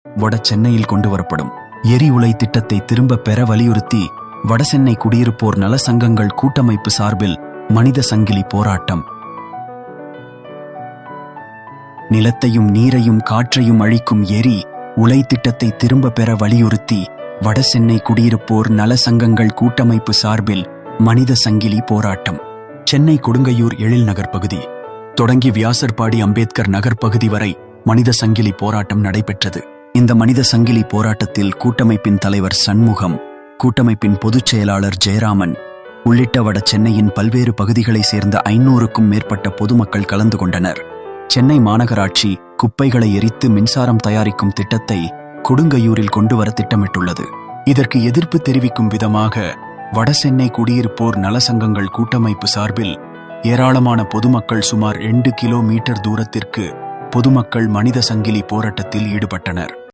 வட சென்னையில் கொண்டு வரப்படும் எரிஉலை திட்டத்தை திரும்ப பெற வலியுறுத்தி வடசென்னை குடியிருப்போர் நல சங்கங்கள் கூட்டமைப்பு சார்பில் மனித சங்கிலி போராட்டம். நிலத்தையும் நீரையும் காற்றையும் அழிக்கும் எரி உலை திட்டத்தை திரும்ப பெற வலியுறுத்தி வடசென்னை குடியிருப்போர் நல சங்கங்கள் கூட்டமைப்பு சார்பில் மனித சங்கிலி போராட்டம். சென்னை கொடுங்கையூர் எழில் நகர் பகுதி தொடங்கி வியாசர்பாடி அம்பேத்கர் நகர் பகுதி வரை மனித சங்கிலி போராட்டம் நடைபெற்றது. இந்த மனித சங்கிலி போராட்டத்தில் கூட்டமைப்பின் தலைவர் சண்முகம், கூட்டமைப்பின் பொதுச் செயலாளர் ஜெயராமன் உள்ளிட்ட வட சென்னையின் பல்வேறு பகுதிகளைச் சேர்ந்த 500க்கும் மேற்பட்ட பொதுமக்கள் கலந்து கொண்டனர். சென்னை மாநகராட்சி குப்பைகளை எரித்து மின்சாரம் தயாரிக்கும் திட்டத்தை கொடுங்கையூரில் கொண்டு வர திட்டமிட்டுள்ளது. இதற்கு எதிர்ப்பு தெரிவிக்கும் விதமாக வடசென்னை குடியிருப்போர் நல சங்கங்கள் கூட்டமைப்பு சார்பில் ஏராளமான பொதுமக்கள் சுமார் 2 கிலோமீட்டர் தூரத்திற்கு பொதுமக்கள் மனித சங்கிலி போராட்டத்தில் ஈடுபட்டனர்.